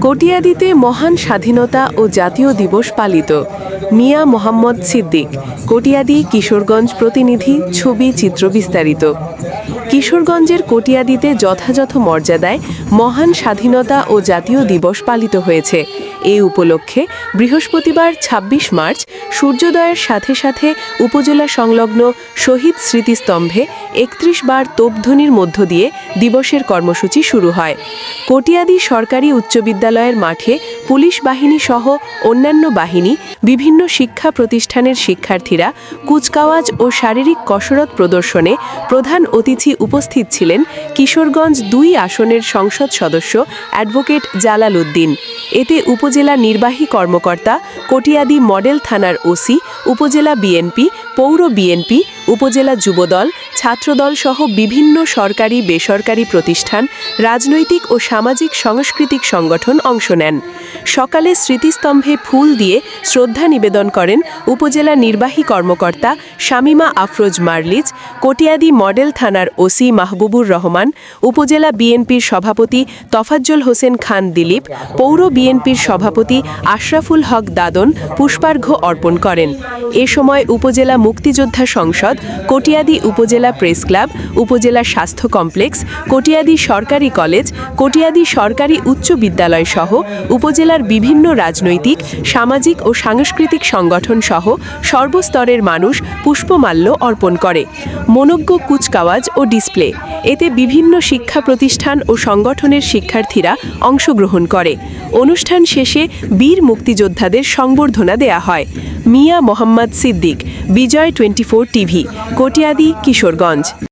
কটিয়াদীতে মহান স্বাধীনতা ও জাতীয় দিবস পালিত। মিয়া মোহাম্মদ সিদ্দিক, কটিয়াদী কিশোরগঞ্জ প্রতিনিধি। ছবি চিত্র বিস্তারিত। কিশোরগঞ্জের কটিয়াদীতে যথাযথ মর্যাদায় মহান স্বাধীনতা ও জাতীয় দিবস পালিত হয়েছে। এই উপলক্ষে বৃহস্পতিবার ২৬ মার্চ সূর্যোদয়ের সাথে সাথে উপজেলা সংলগ্ন শহীদ স্মৃতিস্তম্ভে ৩১ বার তোপধ্বনির মধ্য দিয়ে দিবসের কর্মসূচি শুরু হয়। কটিয়াদী সরকারি উচ্চ বিদ্যালয়ের মাঠে পুলিশ বাহিনী সহ অন্যান্য বাহিনী, বিভিন্ন শিক্ষা প্রতিষ্ঠানের শিক্ষার্থীরা কুচকাওয়াজ ও শারীরিক কসরত প্রদর্শনে প্রধান অতিথি উপস্থিত ছিলেন কিশোরগঞ্জ ২ আসনের সংসদ সদস্য অ্যাডভোকেট জালাল উদ্দিন। এতে উপজেলা নির্বাহী কর্মকর্তা, কটিয়াদী মডেল থানার ওসি, উপজেলা বিএনপি, পৌর বিএনপি, উপজেলা যুবদল, ছাত্রদল সহ বিভিন্ন সরকারি বেসরকারি প্রতিষ্ঠান, রাজনৈতিক ও সামাজিক সাংস্কৃতিক সংগঠন অংশ নেন। সকালে স্মৃতিস্তম্ভে ফুল দিয়ে শ্রদ্ধা নিবেদন করেন উপজেলা নির্বাহী কর্মকর্তা শামিমা আফরোজ মার্লিজ, কটিয়াদী মডেল থানার ওসি মাহবুবুর রহমান, উপজেলা বিএনপির সভাপতি তফাজ্জল হোসেন খান দিলীপ, পৌর বিএনপির সভাপতি আশরাফুল হক দাদন পুষ্পার্ঘ্য অর্পণ করেন। এ সময় উপজেলা মুক্তিযোদ্ধা সংসদ, কটিয়াদী উপজেলা প্রেস ক্লাব, উপজেলা স্বাস্থ্য কমপ্লেক্স, কটিয়াদী সরকারি কলেজ, কটিয়াদী সরকারি উচ্চ বিদ্যালয় সহ উপজেলার বিভিন্ন রাজনৈতিক, সামাজিক ও সাংস্কৃতিক সংগঠন সহ সর্বস্তরের মানুষ পুষ্পমাল্য অর্পণ করে। মনোজ্ঞ কুচকাওয়াজ ও ডিসপ্লে, এতে বিভিন্ন শিক্ষা প্রতিষ্ঠান ও সংগঠনের শিক্ষার্থীরা অংশগ্রহণ করে। অনুষ্ঠান শেষে বীর মুক্তিযোদ্ধাদের সংবর্ধনা দেয়া হয়। মিয়া মোহাম্মদ সিদ্দিক, বিজয় 24 টিভি, কটিয়াদী, কিশোরগঞ্জ।